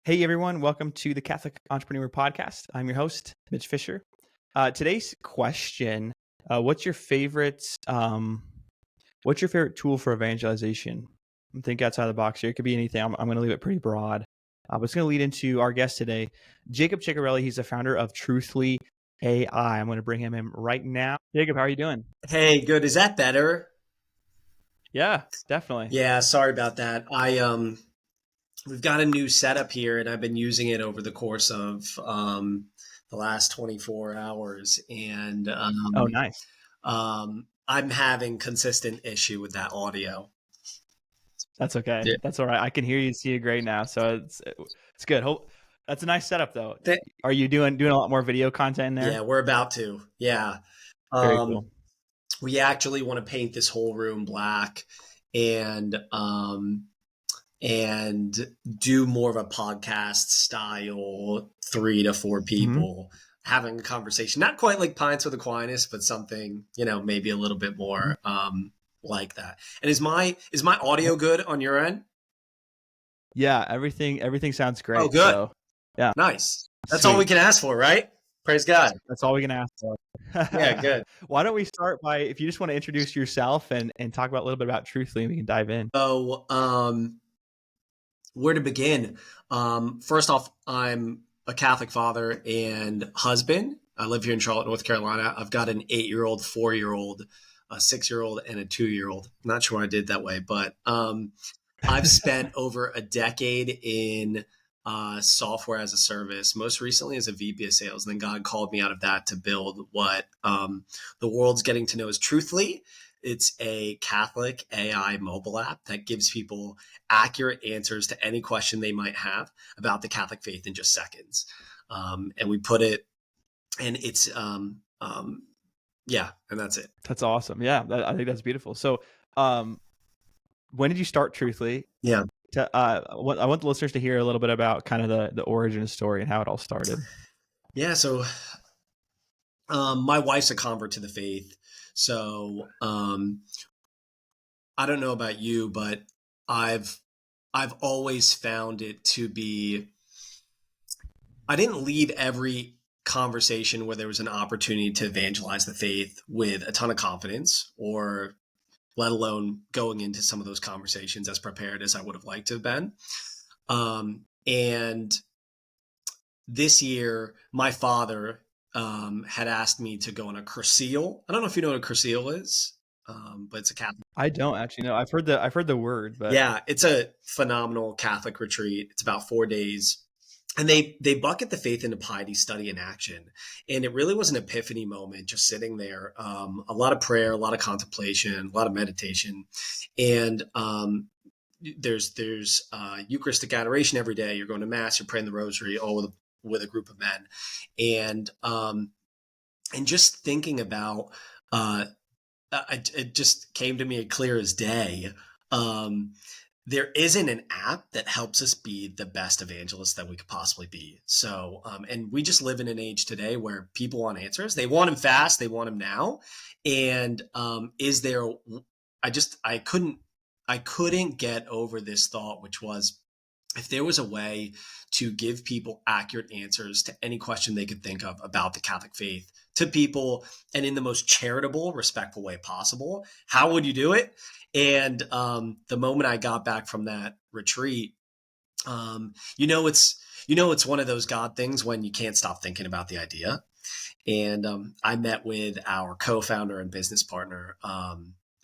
Hey everyone, welcome to the Catholic Entrepreneur Podcast. I'm your host, Mitch Fisher. Today's question: What's your favorite? What's your favorite tool for evangelization? Think outside the box here. It could be anything. I'm going to leave it pretty broad, but it's going to lead into our guest today, Jacob Ciccarelli. He's the founder of Truthfully AI. I'm going to bring him in right now. Jacob, how are you doing? Hey, good. Is that better? Yeah, definitely. Yeah, sorry about that. We've got a new setup here and I've been using it over the course of the last 24 hours and Oh, nice. I'm having consistent issue with that audio. That's okay. Yeah. That's all right. I can hear you, see you great now, so it's good. That's a nice setup, though. Th- Are you doing a lot more video content in yeah, there? we're about to. Yeah. Very cool. Um, we actually want to paint this whole room black and do more of a podcast style, 3 to 4 Hmm. people having a conversation. Not quite like Pints with Aquinas, but something, maybe a little bit more like that. And is my audio good on your end? Yeah, everything sounds Oh, great. good. So, yeah, Nice. That's all we sweet. can ask for, right? Praise God. That's all we can ask for. Yeah, good. Why don't we start by, if you just want to introduce yourself and talk about a little bit about Truthfully, and we can dive in. So, where to begin? First off, I'm a Catholic father and husband. I live here in Charlotte, North Carolina. I've got an 8-year-old, 4-year-old, a 6-year-old, and a 2-year-old. I'm not sure why I did that way, but I've spent over a decade in software as a service, most recently as a VP of sales. And then God called me out of that to build what the world's getting to know as Truthfully. It's a Catholic AI mobile app that gives people accurate answers to any question they might have about the Catholic faith in just seconds. And we put it, and it's, yeah, and that's it. That's awesome. Yeah, I think that's beautiful. So, when did you start Truthfully? Yeah. I want the listeners to hear a little bit about kind of the origin story and how it all started. Yeah. So, my wife's a convert to the faith. So, I don't know about you, but I've, I've always found it to be, I didn't leave every conversation where there was an opportunity to evangelize the faith with a ton of confidence, or let alone going into some of those conversations as prepared as I would have liked to have been. And this year, my father had asked me to go on a curseal. I don't know if you know what a curseal is, but it's a Catholic. I don't actually know. I've heard the word, but Yeah, it's a phenomenal Catholic retreat. It's about 4 days. And they bucket the faith into piety, study, and action. And it really was an epiphany moment, just sitting there. A lot of prayer, a lot of contemplation, a lot of meditation. And there's Eucharistic adoration every day. You're going to mass, you're praying the rosary, all with a group of men. And just thinking about it just came to me clear as day. There isn't an app that helps us be the best evangelists that we could possibly be. So, and we just live in an age today where people want answers. They want them fast. They want them now. And is there? I couldn't get over this thought, which was, if there was a way to give people accurate answers to any question they could think of about the Catholic faith to people, and in the most charitable, respectful way possible, how would you do it? And the moment I got back from that retreat, it's one of those God things when you can't stop thinking about the idea. And I met with our co-founder and business partner,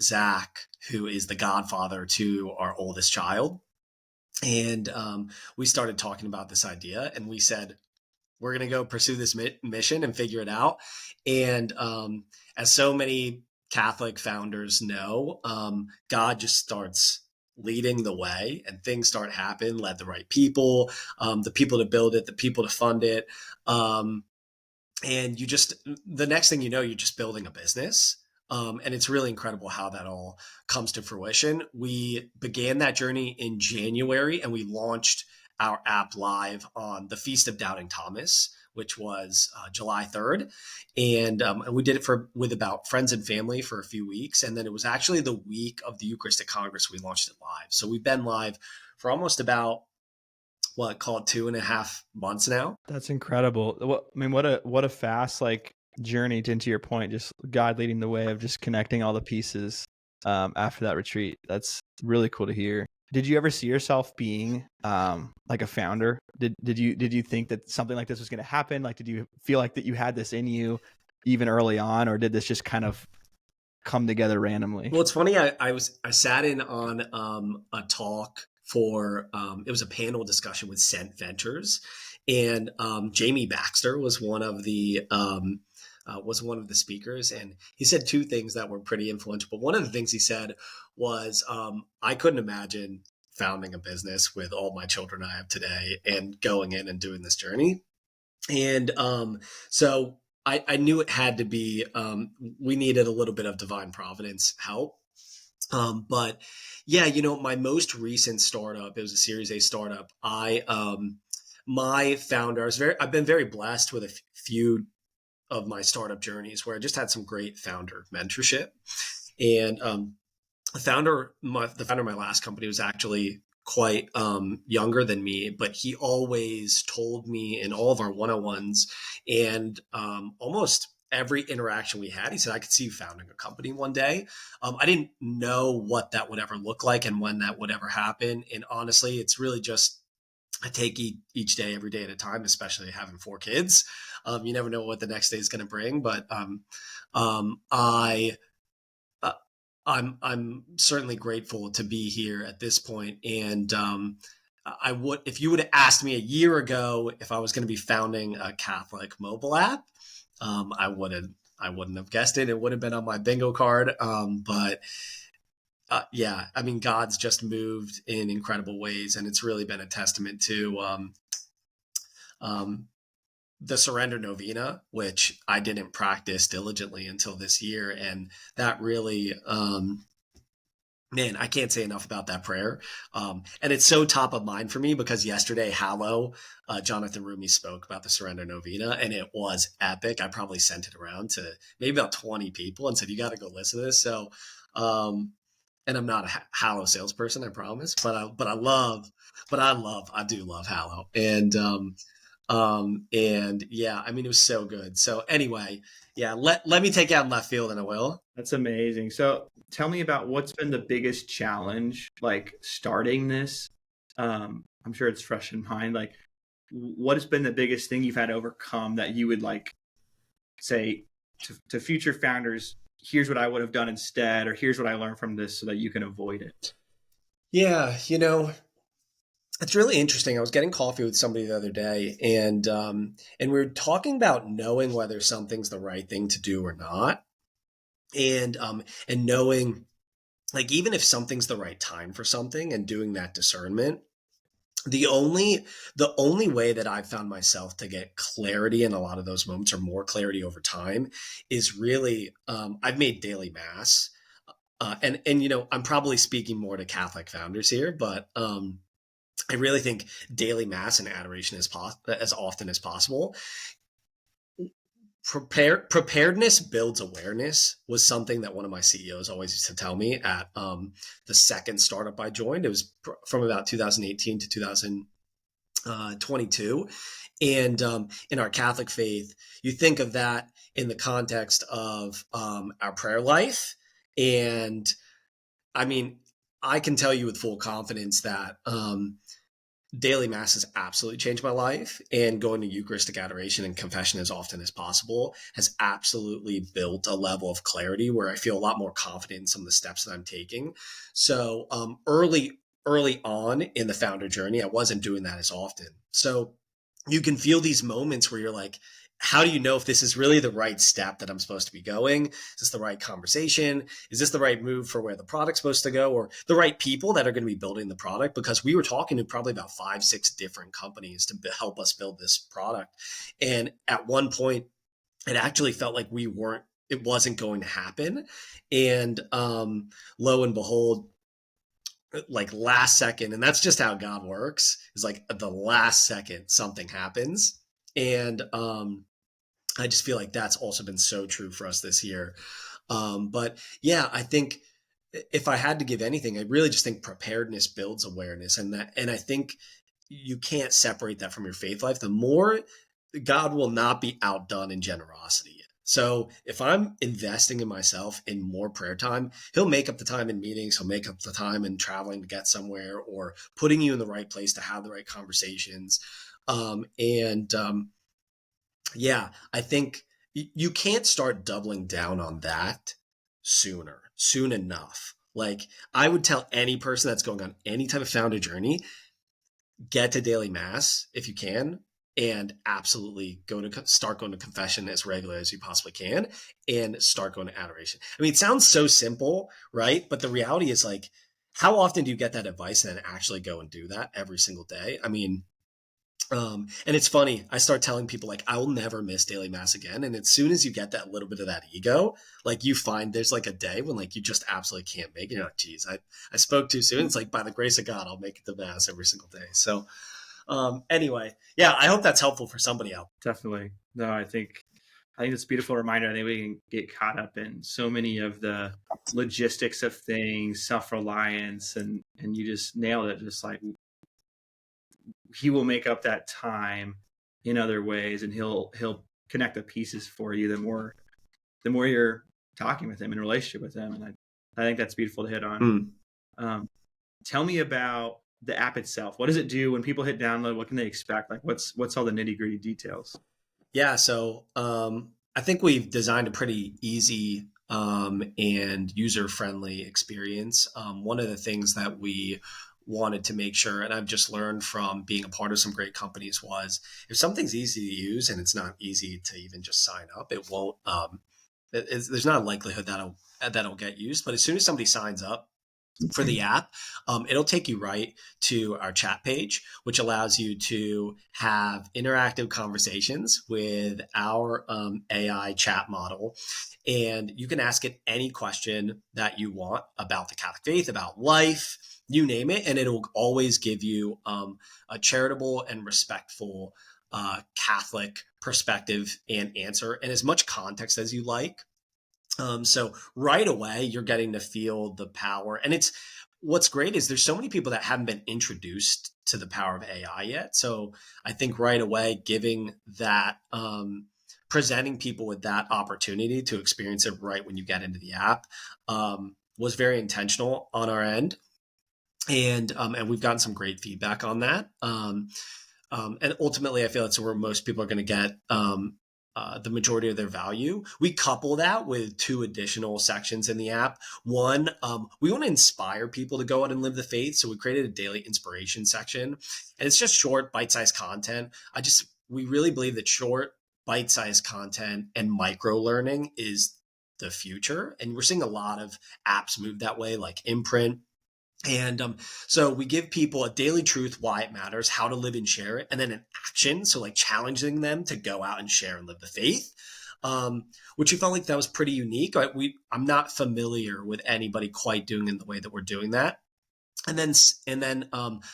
Zach, who is the godfather to our oldest child. And we started talking about this idea, and we said, we're going to go pursue this mission and figure it out. And as so many Catholic founders know, God just starts leading the way, and things start happening, led the right people, the people to build it, the people to fund it. And the next thing you know, you're just building a business. And it's really incredible how that all comes to fruition. We began that journey in January, and we launched our app live on the Feast of Doubting Thomas, which was July 3rd. And we did it with about friends and family for a few weeks. And then it was actually the week of the Eucharistic Congress we launched it live. So we've been live for almost about call it 2.5 months now. That's incredible. What a fast like journey into your point. Just God leading the way of just connecting all the pieces after that retreat. That's really cool to hear. Did you ever see yourself being like a founder? Did you think that something like this was going to happen? Like, did you feel like that you had this in you even early on, or did this just kind of come together randomly? Well, it's funny. I sat in on a talk for it was a panel discussion with Cent Ventures, and Jamie Baxter was one of the speakers, and he said two things that were pretty influential. But one of the things he said was, I couldn't imagine founding a business with all my children I have today and going in and doing this journey. And so I knew it had to be, we needed a little bit of divine providence help. But yeah, my most recent startup, it was a Series A startup. My founder, I've been very blessed with a few of my startup journeys where I just had some great founder mentorship. And the founder of my last company was actually quite younger than me, but he always told me in all of our one-on-ones and almost every interaction we had, he said, I could see you founding a company one day. I didn't know what that would ever look like and when that would ever happen. And honestly, it's really just, I take each day, every day at a time, especially having 4 kids. You never know what the next day is going to bring, but I'm certainly grateful to be here at this point. And I would, if you would have asked me a year ago if I was going to be founding a Catholic mobile app, I wouldn't have guessed it. It would have been on my bingo card. But yeah, I mean, God's just moved in incredible ways, and it's really been a testament to the Surrender Novena, which I didn't practice diligently until this year. And that really, man, I can't say enough about that prayer. And it's so top of mind for me because yesterday, Hallow, Jonathan Rumi spoke about the Surrender Novena, and it was epic. I probably sent it around to maybe about 20 people and said, you got to go listen to this. So, and I'm not a Hallow salesperson, I promise, but I do love Hallow. And yeah, I mean, it was so good. So anyway, yeah, let me take you out in left field, and I will. That's amazing. So tell me about what's been the biggest challenge, like starting this. I'm sure it's fresh in mind. Like, what has been the biggest thing you've had to overcome that you would like say to future founders, here's what I would have done instead, or here's what I learned from this so that you can avoid it? Yeah, it's really interesting. I was getting coffee with somebody the other day, and we were talking about knowing whether something's the right thing to do or not, and knowing, like, even if something's the right time for something, and doing that discernment. The only way that I've found myself to get clarity in a lot of those moments, or more clarity over time, is really I've made daily mass, and I'm probably speaking more to Catholic founders here, but I really think daily mass and adoration as often as possible. Preparedness builds awareness was something that one of my CEOs always used to tell me at the second startup I joined. It was from about 2018 to 2022. And in our Catholic faith, you think of that in the context of our prayer life. And I mean, I can tell you with full confidence that daily mass has absolutely changed my life, and going to Eucharistic adoration and confession as often as possible has absolutely built a level of clarity where I feel a lot more confident in some of the steps that I'm taking. So early on in the founder journey, I wasn't doing that as often. So you can feel these moments where you're like, how do you know if this is really the right step that I'm supposed to be going? Is this the right conversation? Is this the right move for where the product's supposed to go, or the right people that are going to be building the product? Because we were talking to probably about 5-6 different companies to help us build this product. And at one point, it actually felt like it wasn't going to happen. And lo and behold, like last second, and that's just how God works, is like the last second something happens. And I just feel like that's also been so true for us this year. But yeah, I think if I had to give anything, I really just think preparedness builds awareness, and I think you can't separate that from your faith life, the more God will not be outdone in generosity. So if I'm investing in myself in more prayer time, he'll make up the time in meetings, he'll make up the time in traveling to get somewhere or putting you in the right place to have the right conversations. Yeah, I think you can't start doubling down on that soon enough. Like I would tell any person that's going on any type of founder journey, get to daily mass if you can, and absolutely start going to confession as regular as you possibly can, and start going to adoration. I mean, it sounds so simple, right? But the reality is, like, how often do you get that advice and then actually go and do that every single day? I mean, and it's funny. I start telling people like I will never miss daily mass again. And as soon as you get that little bit of that ego, like you find there's like a day when like you just absolutely can't make it. You're like, geez, I spoke too soon. It's like by the grace of God, I'll make it to mass every single day. So anyway, yeah, I hope that's helpful for somebody else. Definitely. No, I think it's a beautiful reminder. I think we can get caught up in so many of the logistics of things, self-reliance, and you just nailed it. Just like he will make up that time in other ways, and he'll connect the pieces for you the more you're talking with him, in relationship with him. And I think that's beautiful to hit on. Tell me about the app itself. What does it do when people hit download? What can they expect? Like what's all the nitty-gritty details? Yeah, so I think we've designed a pretty easy and user-friendly experience. One of the things that we wanted to make sure, and I've just learned from being a part of some great companies, was if something's easy to use and it's not easy to even just sign up, it won't. There's not a likelihood that'll get used. But as soon as somebody signs up for the app, it'll take you right to our chat page, which allows you to have interactive conversations with our AI chat model. And you can ask it any question that you want about the Catholic faith, about life, you name it. And it'll always give you a charitable and respectful Catholic perspective and answer, and as much context as you like. So right away, you're getting to feel the power. And what's great is there's so many people that haven't been introduced to the power of AI yet. So I think right away, giving that, presenting people with that opportunity to experience it right when you get into the app was very intentional on our end. And we've gotten some great feedback on that. And ultimately, I feel that's where most people are going to get the majority of their value. We couple that with 2 additional sections in the app. One, we want to inspire people to go out and live the faith. So we created a daily inspiration section, and it's just short, bite-sized content. We really believe that short, bite-sized content and micro learning is the future. And we're seeing a lot of apps move that way, like Imprint. And so we give people a daily truth, why it matters, how to live and share it, and then an action. So like challenging them to go out and share and live the faith, which we felt like that was pretty unique. I'm not familiar with anybody quite doing it in the way that we're doing that. And then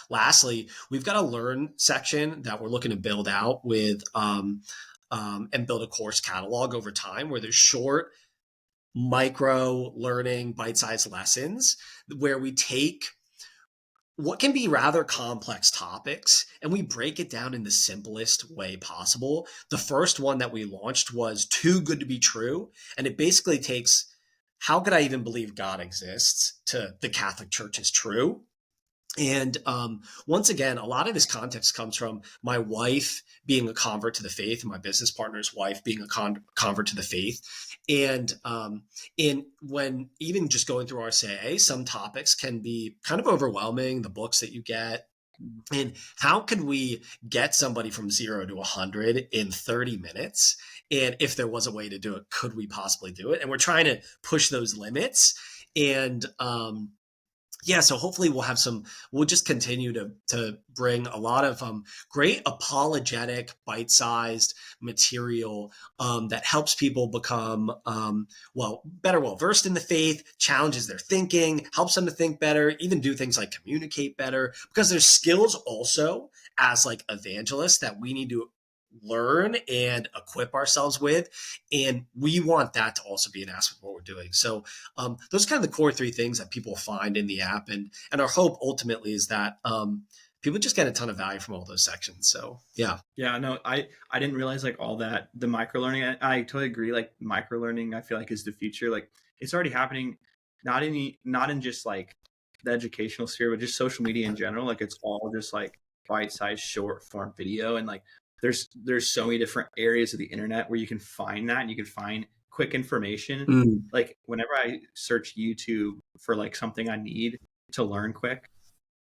lastly, we've got a learn section that we're looking to build out with and build a course catalog over time where there's short, micro learning, bite-sized lessons where we take what can be rather complex topics and we break it down in the simplest way possible. The first one that we launched was Too Good to Be True. And it basically takes, how could I even believe God exists, to the Catholic Church is true. And once again, a lot of this context comes from my wife being a convert to the faith, and my business partner's wife being a convert to the faith. And when even just going through RCIA, some topics can be kind of overwhelming, the books that you get. And how could we get somebody from 0 to 100 in 30 minutes? And if there was a way to do it, could we possibly do it? And we're trying to push those limits. And yeah, so hopefully we'll just continue to bring a lot of great apologetic, bite-sized material that helps people become, better well-versed in the faith, challenges their thinking, helps them to think better, even do things like communicate better, because there's skills also as like evangelists that we need to learn and equip ourselves with. And we want that to also be an aspect of what we're doing. So those are kind of the core 3 things that people find in the app. And our hope ultimately is that people just get a ton of value from all those sections. So yeah. Yeah, no, I didn't realize like all that, the micro learning. I totally agree. Like micro learning, I feel like is the future. Like it's already happening, not in just like the educational sphere, but just social media in general. Like it's all just like bite-sized short form video, and like there's so many different areas of the internet where you can find that, and you can find quick information. Mm. Like whenever I search YouTube for like something I need to learn quick,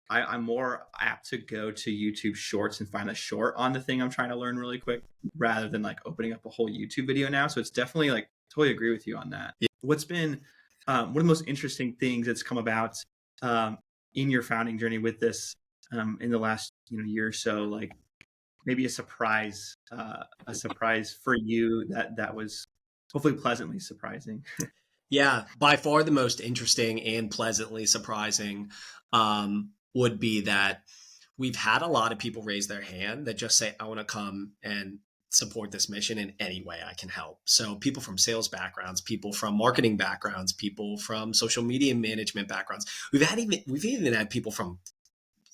I'm more apt to go to YouTube Shorts and find a short on the thing I'm trying to learn really quick, rather than like opening up a whole YouTube video now. So it's definitely like totally agree with you on that. Yeah. What's been one of the most interesting things that's come about um, in your founding journey with this in the last year or so? Like maybe a surprise for you that was hopefully pleasantly surprising. Yeah, by far the most interesting and pleasantly surprising would be that we've had a lot of people raise their hand that just say, I want to come and support this mission in any way I can help. So people from sales backgrounds, people from marketing backgrounds, people from social media management backgrounds. We've even had people from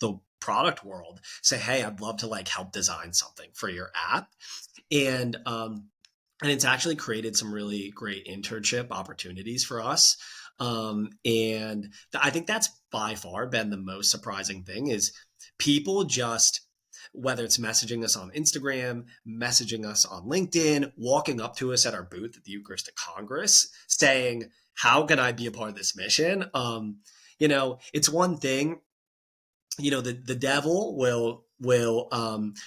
the product world say, hey, I'd love to like help design something for your app. And it's actually created some really great internship opportunities for us. And I think that's by far been the most surprising thing is people just, whether it's messaging us on Instagram, messaging us on LinkedIn, walking up to us at our booth at the Eucharistic Congress saying, how can I be a part of this mission? It's one thing, the devil will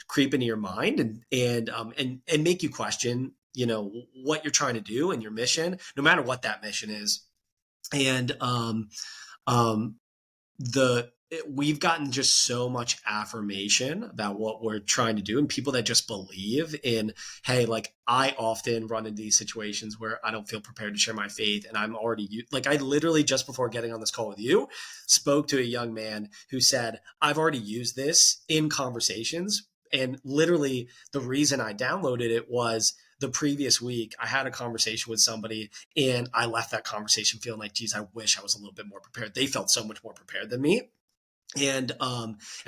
creep into your mind and make you question what you're trying to do and your mission, no matter what that mission is. And we've gotten just so much affirmation about what we're trying to do, and people that just believe in, hey, like I often run into these situations where I don't feel prepared to share my faith, and I'm already like, I literally just before getting on this call with you spoke to a young man who said, I've already used this in conversations, and literally the reason I downloaded it was the previous week I had a conversation with somebody and I left that conversation feeling like, geez, I wish I was a little bit more prepared. They felt so much more prepared than me. And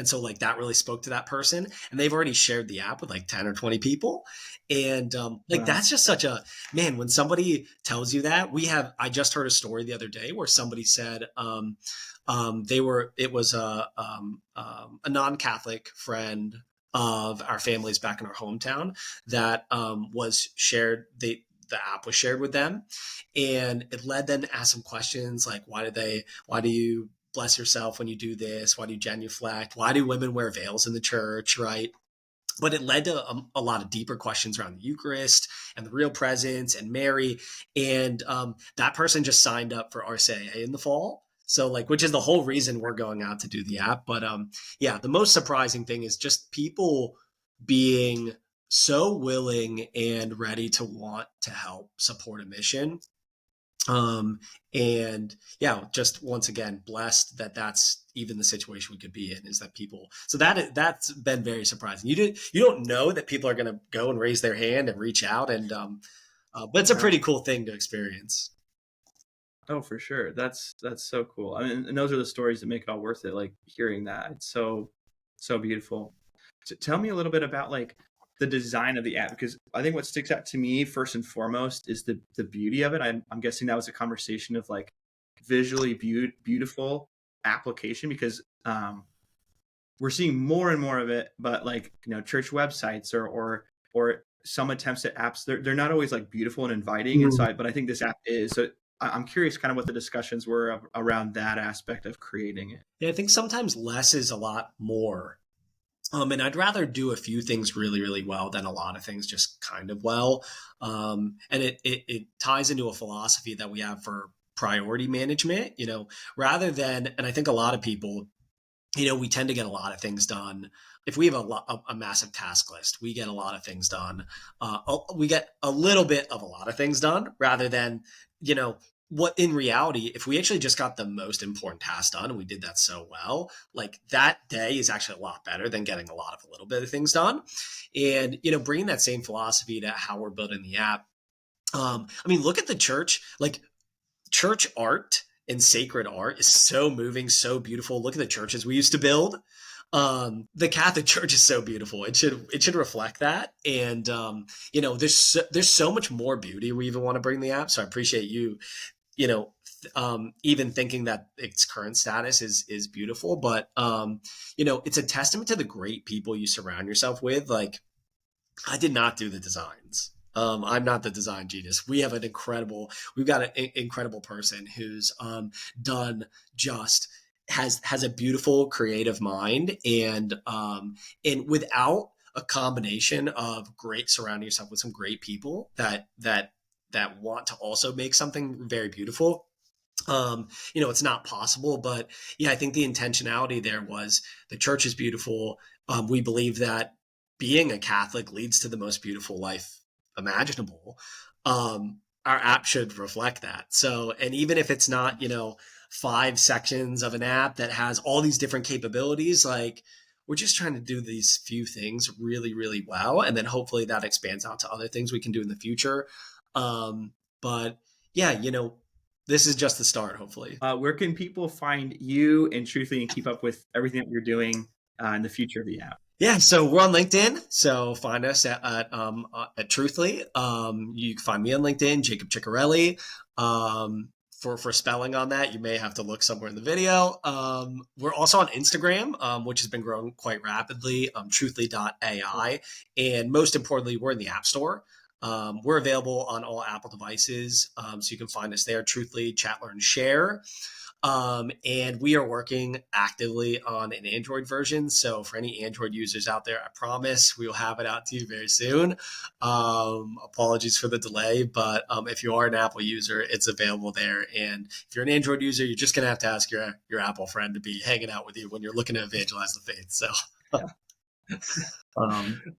so like that really spoke to that person, and they've already shared the app with like 10 or 20 people. And Wow. that's just such a, man, when somebody tells you that, I just heard a story the other day where somebody said it was a non-Catholic friend of our families back in our hometown that was shared. The app was shared with them, and it led them to ask some questions like, why do you bless yourself when you do this? Why do you genuflect? Why do women wear veils in the church, right? But it led to a lot of deeper questions around the Eucharist and the real presence and Mary. And that person just signed up for RCIA in the fall. So like, which is the whole reason we're going out to do the app. But yeah, the most surprising thing is just people being so willing and ready to want to help support a mission. And yeah, just once again, blessed that that's even the situation we could be in, is that people, so that's been very surprising. You don't know that people are going to go and raise their hand and reach out. And, but it's a pretty cool thing to experience. Oh, for sure. That's so cool. I mean, and those are the stories that make it all worth it. Like hearing that, it's so beautiful. So tell me a little bit about like the design of the app, because I think what sticks out to me first and foremost is the beauty of it. I'm guessing that was a conversation of like visually beautiful application, because we're seeing more and more of it, but like church websites or some attempts at apps, they're not always like beautiful and inviting inside, but I think this app is. So I'm curious kind of what the discussions were around that aspect of creating it. Yeah, I think sometimes less is a lot more. And I'd rather do a few things really, really well than a lot of things just kind of well. And it ties into a philosophy that we have for priority management, rather than, and I think a lot of people, we tend to get a lot of things done. If we have a massive task list, we get a lot of things done. We get a little bit of a lot of things done rather than, what in reality, if we actually just got the most important task done and we did that so well, like that day is actually a lot better than getting a lot of a little bit of things done. And, bringing that same philosophy to how we're building the app. I mean, look at the church, like church art and sacred art is so moving, so beautiful. Look at the churches we used to build. The Catholic Church is so beautiful. It should reflect that. And there's so much more beauty we even want to bring the app. So I appreciate you, even thinking that its current status is beautiful. But it's a testament to the great people you surround yourself with. Like, I did not do the designs. I'm not the design genius. We've got an incredible person who's done just has a beautiful creative mind, and without a combination of great surrounding yourself with some great people that want to also make something very beautiful. It's not possible, but yeah, I think the intentionality there was the church is beautiful. We believe that being a Catholic leads to the most beautiful life imaginable. Our app should reflect that. So, and even if it's not, 5 sections of an app that has all these different capabilities, like, we're just trying to do these few things really, really well. And then hopefully that expands out to other things we can do in the future. But yeah, this is just the start, hopefully. Where can people find you and Truthfully and keep up with everything that you're doing in the future of the app? Yeah, so we're on LinkedIn. So find us at Truthfully. You can find me on LinkedIn, Jacob Ciccarelli. For spelling on that, you may have to look somewhere in the video. We're also on Instagram, which has been growing quite rapidly, truthfully.ai. And most importantly, we're in the App Store. We're available on all Apple devices, so you can find us there, Truthfully, Chat, Learn, Share. And we are working actively on an Android version. So for any Android users out there, I promise we will have it out to you very soon. Apologies for the delay, but if you are an Apple user, it's available there. And if you're an Android user, you're just going to have to ask your Apple friend to be hanging out with you when you're looking to evangelize the faith. So.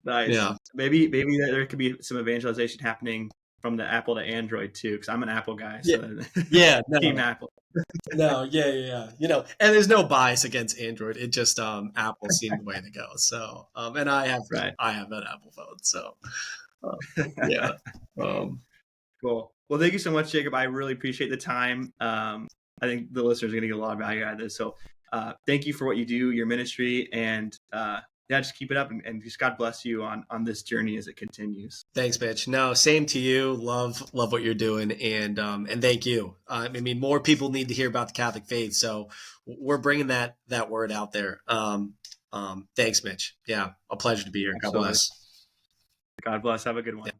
Nice. Yeah. Maybe there could be some evangelization happening from the Apple to Android too, because I'm an Apple guy. So Yeah. No. Team Apple. No, yeah. And there's no bias against Android. It just Apple seemed the way to go. So, and I have an Apple phone. So, yeah. Cool. Well, thank you so much, Jacob. I really appreciate the time. I think the listeners are going to get a lot of value out of this. So, thank you for what you do, your ministry, and just keep it up, and just God bless you on this journey as it continues. Thanks, Mitch. No, same to you. Love what you're doing, and thank you. I mean, more people need to hear about the Catholic faith, so we're bringing that word out there. Thanks, Mitch. Yeah, a pleasure to be here. Absolutely. God bless. God bless. Have a good one. Yeah.